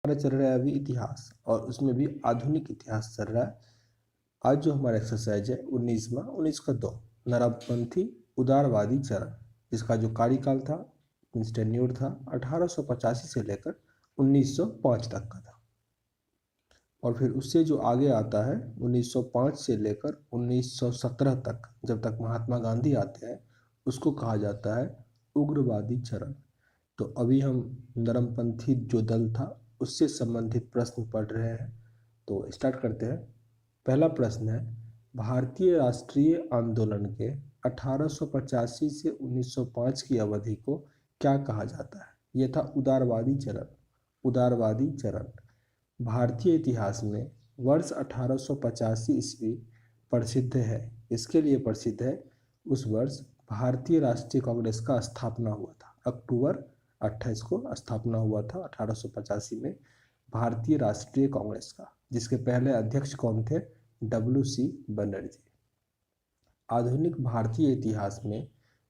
हमारा चल रहा है अभी इतिहास और उसमें भी आधुनिक इतिहास चल रहा है। आज जो हमारा एक्सरसाइज है 19 का 2 नरमपंथी उदारवादी चरण, जिसका जो कार्यकाल था मीन्स टेन्योर था 1885 से लेकर 1905 तक का था। और फिर उससे जो आगे आता है 1905 से लेकर 1917 तक, जब तक महात्मा गांधी आते हैं, उसको कहा जाता है उग्रवादी चरण। तो अभी हम नरमपंथी जो दल था उससे संबंधित प्रश्न पढ़ रहे हैं। तो स्टार्ट करते हैं। पहला प्रश्न है, भारतीय राष्ट्रीय आंदोलन के 1885 से 1905 की अवधि को क्या कहा जाता है? यह था उदारवादी चरण। उदारवादी चरण भारतीय इतिहास में वर्ष 1885 ईस्वी प्रसिद्ध है। इसके लिए प्रसिद्ध है उस वर्ष भारतीय राष्ट्रीय कांग्रेस का स्थापना हुआ था। अक्टूबर 28 को स्थापना हुआ था 1885 में भारतीय राष्ट्रीय कांग्रेस का, जिसके पहले अध्यक्ष कौन थे? WC बनर्जी। आधुनिक भारतीय इतिहास में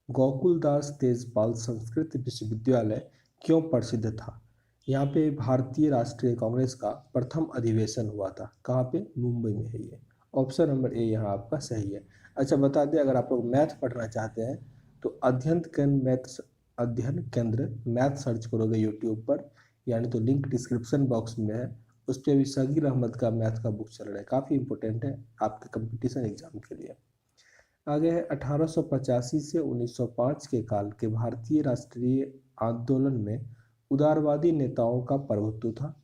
गोकुलदास तेजपाल संस्कृत विश्वविद्यालय क्यों प्रसिद्ध था? यहाँ पे भारतीय राष्ट्रीय कांग्रेस का प्रथम अधिवेशन हुआ था। कहाँ पे? मुंबई में है ये। ऑप्शन नंबर ए यहाँ आपका सही है। अच्छा बता दें, अगर आप लोग मैथ पढ़ना चाहते हैं तो अध्ययन केंद्र मैथ सर्च करोगे यूट्यूब पर, यानी तो लिंक डिस्क्रिप्शन बॉक्स में है। उस पर भी सगीर अहमद का मैथ का बुक चल रहा है, काफ़ी इंपॉर्टेंट है आपके कंपटीशन एग्जाम के लिए। आगे है 1885 से 1905 के काल के भारतीय राष्ट्रीय आंदोलन में उदारवादी नेताओं का प्रभुत्व था।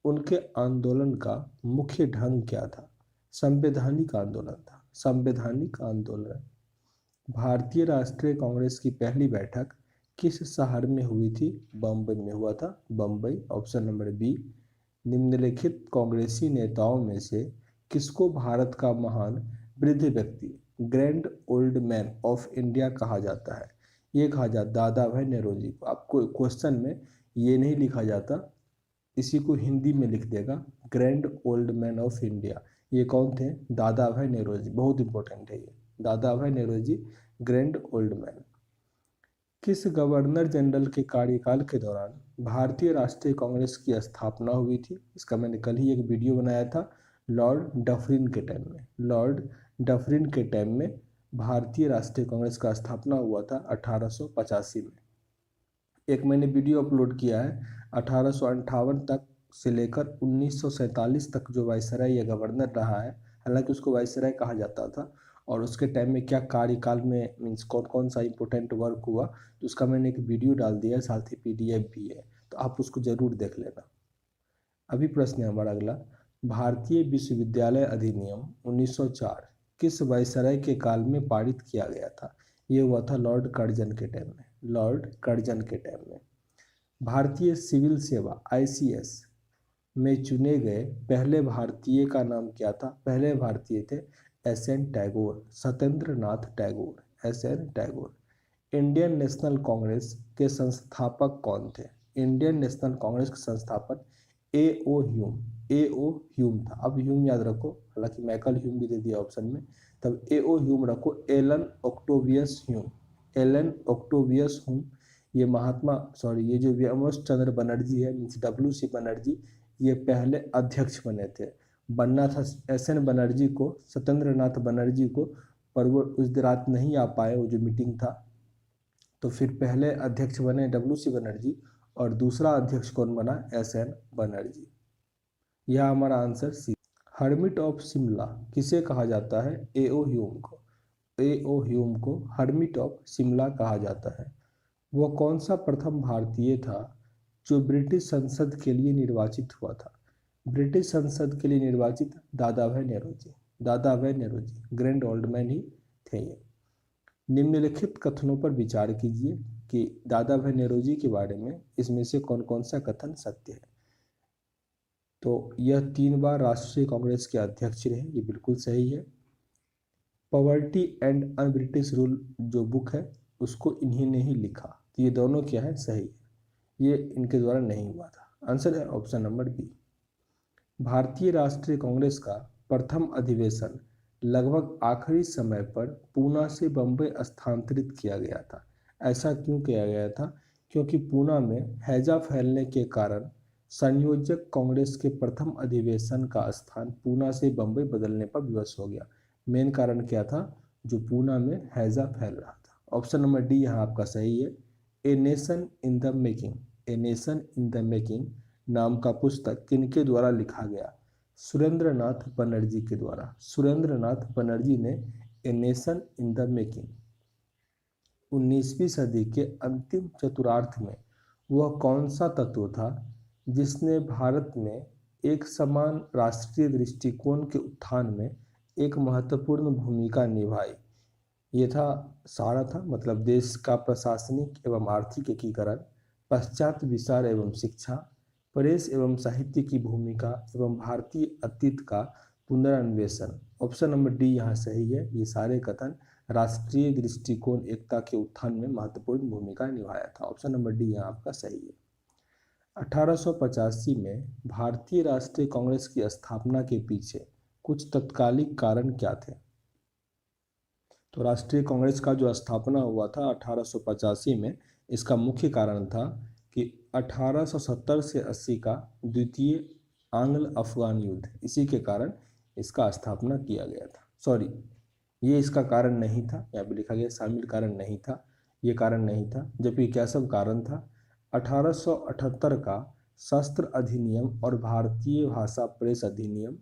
उनके आंदोलन का मुख्य ढंग क्या था? संवैधानिक आंदोलन था। संवैधानिक आंदोलन। भारतीय राष्ट्रीय कांग्रेस की पहली बैठक किस शहर में हुई थी? बम्बई में हुआ था। बम्बई। Option number B. निम्नलिखित कांग्रेसी नेताओं में से किसको भारत का महान वृद्ध व्यक्ति, grand old man of India कहा जाता है? ये कहा जाता दादा भाई नेरोजी को। आपको क्वेश्चन में ये नहीं लिखा जाता, इसी को हिंदी में लिख देगा grand old man of India. ये कौन थे? दादा भाई नेरोजी। बहुत इंपॉर्टेंट है ये, दादा भाई नेरोजी ग्रैंड ओल्ड मैन। किस गवर्नर जनरल के कार्यकाल के दौरान भारतीय राष्ट्रीय कांग्रेस की स्थापना हुई थी? इसका मैंने कल ही एक वीडियो बनाया था। लॉर्ड डफरिन के टाइम में, लॉर्ड डफरिन के टाइम में भारतीय राष्ट्रीय कांग्रेस का स्थापना हुआ था 1885 में। एक मैंने वीडियो अपलोड किया है 1858 तक से लेकर 1947 तक जो वायसराय या गवर्नर रहा है, हालांकि उसको वायसराय कहा जाता था, और उसके टाइम में क्या कार्यकाल में मीन्स कौन कौन सा इंपॉर्टेंट वर्क हुआ, तो उसका मैंने एक वीडियो डाल दिया है, साथ ही PDF भी है, तो आप उसको ज़रूर देख लेना। अभी प्रश्न है हमारा अगला, भारतीय विश्वविद्यालय अधिनियम 1904 किस वायसराय के काल में पारित किया गया था? ये हुआ था लॉर्ड कर्जन के टाइम में। लॉर्ड कर्जन के टाइम में। भारतीय सिविल सेवा ICS में चुने गए पहले भारतीय का नाम क्या था? पहले भारतीय थे SN Tagore, Satyendra Nath Tagore, SN Tagore. Indian National Congress के संस्थापक कौन थे? इंडियन नेशनल कांग्रेस के संस्थापक AO ह्यूम। AO ह्यूम था। अब ह्यूम याद रखो, हालांकि माइकल ह्यूम भी दे दिया ऑप्शन में, तब AO ह्यूम रखो। Allan Octavius Hume. Allan Octavius Hume. ये जो व्योमेश चंद्र बनर्जी है मीन्स WC बनर्जी, ये पहले अध्यक्ष बने थे। बनना था SN बनर्जी को, सत्येंद्र नाथ बनर्जी को, पर वो उस रात नहीं आ पाए, वो जो मीटिंग था, तो फिर पहले अध्यक्ष बने WC बनर्जी और दूसरा अध्यक्ष कौन बना? SN बनर्जी। यह हमारा answer C. Hermit of Shimla किसे कहा जाता है? AO ह्यूम को। AO ह्यूम को हर्मिट ऑफ शिमला कहा जाता है। वह कौन सा प्रथम भारतीय था जो ब्रिटिश संसद के लिए निर्वाचित हुआ था? ब्रिटिश संसद के लिए निर्वाचित दादा भाई नेरोजी। दादा भाई नेरोजी ग्रैंड ओल्ड मैन ही थे ये। निम्नलिखित कथनों पर विचार कीजिए कि दादा भाई नेरोजी के बारे में इसमें से कौन कौन सा कथन सत्य है। तो यह 3 बार राष्ट्रीय कांग्रेस के अध्यक्ष रहे, ये बिल्कुल सही है। Poverty and un British rule जो बुक है उसको इन्हीं ने ही लिखा, तो ये दोनों क्या है? सही है, ये इनके द्वारा नहीं हुआ था। आंसर है ऑप्शन नंबर बी। भारतीय राष्ट्रीय कांग्रेस का प्रथम अधिवेशन लगभग आखिरी समय पर पूना से बम्बई स्थानांतरित किया गया था। ऐसा क्यों किया गया था? क्योंकि पूना में हैजा फैलने के कारण संयोजक कांग्रेस के प्रथम अधिवेशन का स्थान पूना से बंबई बदलने पर विवश हो गया। मेन कारण क्या था? जो पूना में हैजा फैल रहा था। ऑप्शन नंबर डी यहाँ आपका सही है। A nation in the making, a nation in the making नाम का पुस्तक किनके द्वारा लिखा गया? सुरेंद्र नाथ बनर्जी के द्वारा। सुरेंद्र नाथ बनर्जी ने a nation in the making. 19वीं सदी के अंतिम चतुर्थार्ध में वह कौन सा तत्व था जिसने भारत में एक समान राष्ट्रीय दृष्टिकोण के उत्थान में एक महत्वपूर्ण भूमिका निभाई? ये था सारा था, मतलब देश का प्रशासनिक एवं आर्थिक एकीकरण, पश्चात विचार एवं शिक्षा, प्रेस एवं साहित्य की भूमिका एवं भारतीय अतीत का पुनर्न्वेषण। ऑप्शन नंबर डी यहाँ सही है। ये सारे कथन राष्ट्रीय दृष्टिकोण एकता के उत्थान में महत्वपूर्ण भूमिका निभाया था। ऑप्शन नंबर डी यहाँ आपका सही है। 1885 में भारतीय राष्ट्रीय कांग्रेस की स्थापना के पीछे कुछ तत्कालिक कारण क्या थे? तो राष्ट्रीय कांग्रेस का जो स्थापना हुआ था 1885 में, इसका मुख्य कारण था कि 1870 से 80 का द्वितीय आंग्ल अफगान युद्ध, इसी के कारण इसका स्थापना किया गया था। सॉरी, ये इसका कारण नहीं था, यहाँ पे लिखा गया शामिल कारण नहीं था, ये कारण नहीं था। जबकि क्या सब कारण था? 1878 का शस्त्र अधिनियम और भारतीय भाषा प्रेस अधिनियम,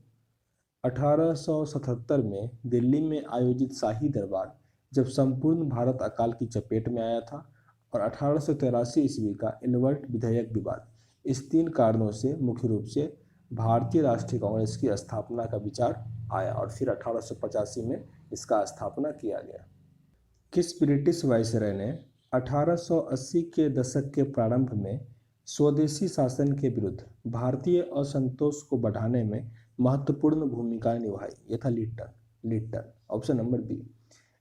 1877 में दिल्ली में आयोजित शाही दरबार जब संपूर्ण भारत अकाल की चपेट में आया था, और 1883 ईस्वी का इनवर्ट विधेयक विवाद। इस तीन कारणों से मुख्य रूप से भारतीय राष्ट्रीय कांग्रेस की स्थापना का विचार आया और फिर 1885 में इसका स्थापना किया गया। किस ब्रिटिश वायसरॉय ने 1880 के दशक के प्रारंभ में स्वदेशी शासन के विरुद्ध भारतीय असंतोष को बढ़ाने में महत्वपूर्ण भूमिका निभाई? यह था Lytton. Lytton, option number B.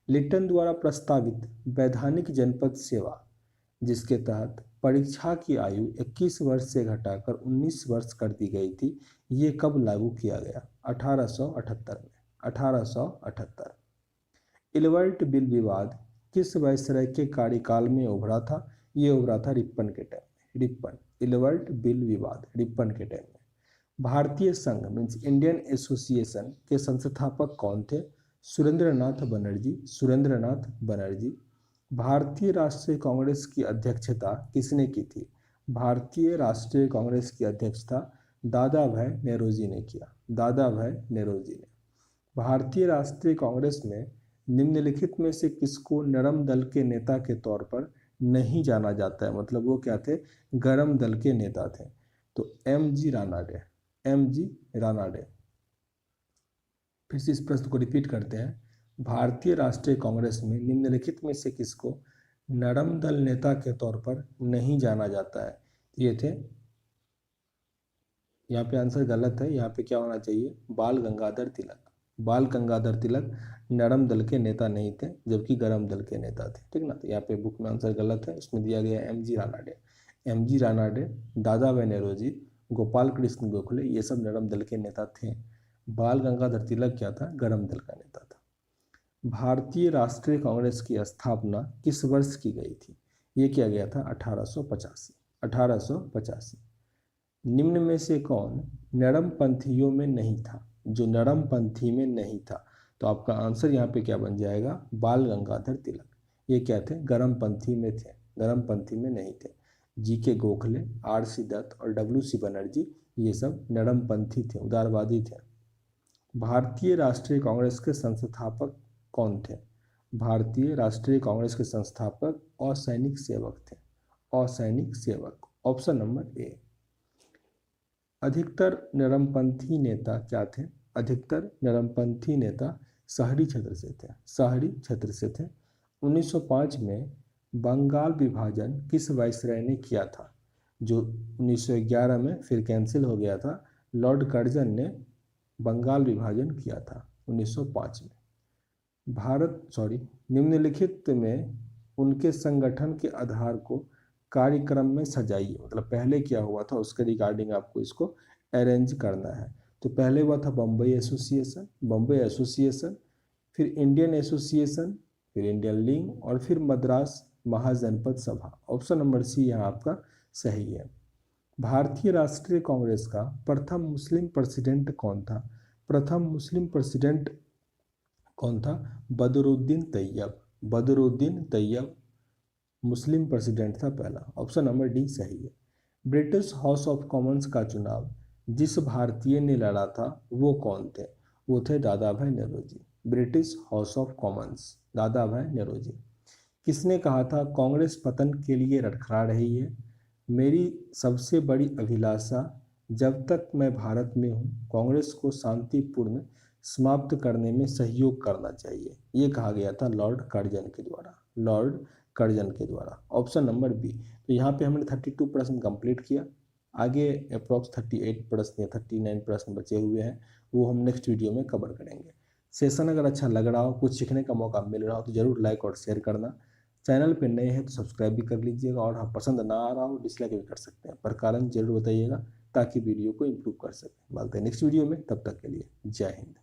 Lytton द्वारा प्रस्तावित वैधानिक जनपद सेवा, जिसके तहत परीक्षा की आयु 21 वर्ष से घटाकर 19 वर्ष कर दी गई थी, ये कब लागू किया गया? 1878 में। 1878। इलवर्ट बिल विवाद किस वायसरॉय के कार्यकाल में उभरा था? ये उभरा था रिपन के टाइम में। रिपन, इलवर्ट बिल विवाद रिपन के टाइम में। भारतीय संघ मीन्स इंडियन एसोसिएशन के संस्थापक कौन थे? सुरेंद्रनाथ बनर्जी। सुरेंद्रनाथ बनर्जी। भारतीय राष्ट्रीय कांग्रेस की अध्यक्षता किसने की थी? भारतीय राष्ट्रीय कांग्रेस की अध्यक्षता दादा भाई नेरोजी ने किया। दादा भाई नेरोजी ने। भारतीय राष्ट्रीय कांग्रेस में निम्नलिखित में से किसको नरम दल के नेता के तौर पर नहीं जाना जाता है? मतलब वो क्या थे? गरम दल के नेता थे। तो एम.जी. रानाडे। एम.जी. रानाडे। फिर से इस प्रश्न को रिपीट करते हैं। भारतीय राष्ट्रीय कांग्रेस में निम्नलिखित में से किसको नरम दल नेता के तौर पर नहीं जाना जाता है? ये थे, यहाँ पे आंसर गलत है। यहाँ पे क्या होना चाहिए? बाल गंगाधर तिलक। बाल गंगाधर तिलक नरम दल के नेता नहीं थे, जबकि गरम दल के नेता थे। ठीक ना? तो यहाँ पे बुक में आंसर गलत है, इसमें दिया गया एम.जी. रानाडे। एम.जी. रानाडे, दादा भाई नेरोजी, गोपाल कृष्ण गोखले, ये सब नरम दल के नेता थे। बाल गंगाधर तिलक क्या था? गरम दल का नेता था। भारतीय राष्ट्रीय कांग्रेस की स्थापना किस वर्ष की गई थी? ये किया गया था 1885। 1885। निम्न में से कौन नरम पंथियों में नहीं था? जो नरम पंथी में नहीं था, तो आपका आंसर यहाँ पे क्या बन जाएगा? बाल गंगाधर तिलक। ये क्या थे? गरम पंथी में थे, गरम पंथी में नहीं थे। जी.के. गोखले, आर.सी. दत्त और डब्ल्यू.सी. बनर्जी, ये सब नरम पंथी थे, उदारवादी थे। भारतीय राष्ट्रीय कांग्रेस के संस्थापक कौन थे? भारतीय राष्ट्रीय कांग्रेस के संस्थापक असैनिक सेवक थे। असैनिक सेवक। Option number A. अधिकतर नरमपंथी नेता क्या थे? अधिकतर नरमपंथी नेता शहरी क्षेत्र से थे। शहरी क्षेत्र से थे। 1905 में बंगाल विभाजन किस वायसरॉय ने किया था? जो 1911 में फिर कैंसिल हो गया था। लॉर्ड कर्जन ने बंगाल विभाजन किया था 1905 में। निम्नलिखित में उनके संगठन के आधार को कार्यक्रम में सजाइए। मतलब पहले क्या हुआ था उसके रिगार्डिंग आपको इसको अरेंज करना है। तो पहले हुआ था बम्बई एसोसिएशन, बम्बई एसोसिएशन, फिर इंडियन एसोसिएशन, फिर इंडियन लीग और फिर मद्रास महाजनपद सभा। ऑप्शन नंबर सी यहाँ आपका सही है। भारतीय राष्ट्रीय कांग्रेस का प्रथम मुस्लिम प्रेसिडेंट कौन था? प्रथम मुस्लिम प्रेसिडेंट कौन था? बदरुद्दीन तैयब। बदरुद्दीन तैयब मुस्लिम प्रेसिडेंट था पहला। ऑप्शन नंबर डी सही है। ब्रिटिश हाउस ऑफ कॉमन्स का चुनाव जिस भारतीय ने लड़ा था वो कौन थे? वो थे Dadabhai Naoroji. British House of Commons, Dadabhai Naoroji. किसने कहा था कांग्रेस पतन के लिए लड़खड़ा रही है? मेरी सबसे बड़ी अभिलाषा जब तक मैं भारत में हूँ कांग्रेस को शांतिपूर्ण समाप्त करने में सहयोग करना चाहिए, ये कहा गया था लॉर्ड कर्जन के द्वारा। लॉर्ड कर्जन के द्वारा। Option number B. तो यहाँ पे हमने 32 प्रश्न कंप्लीट किया। आगे अप्रॉक्स 38 प्रश्न या 39 प्रश्न बचे हुए हैं, वो हम नेक्स्ट वीडियो में कवर करेंगे। सेशन अगर अच्छा लग रहा हो, कुछ सीखने का मौका मिल रहा हो तो ज़रूर लाइक और शेयर करना। चैनल पे नए हैं तो सब्सक्राइब भी कर लीजिएगा, और हाँ पसंद ना आ रहा हो डिसलाइक भी कर सकते हैं, पर कारण जरूर बताइएगा ताकि वीडियो को इम्प्रूव कर सकें। मिलते हैं नेक्स्ट वीडियो में, तब तक के लिए जय हिंद।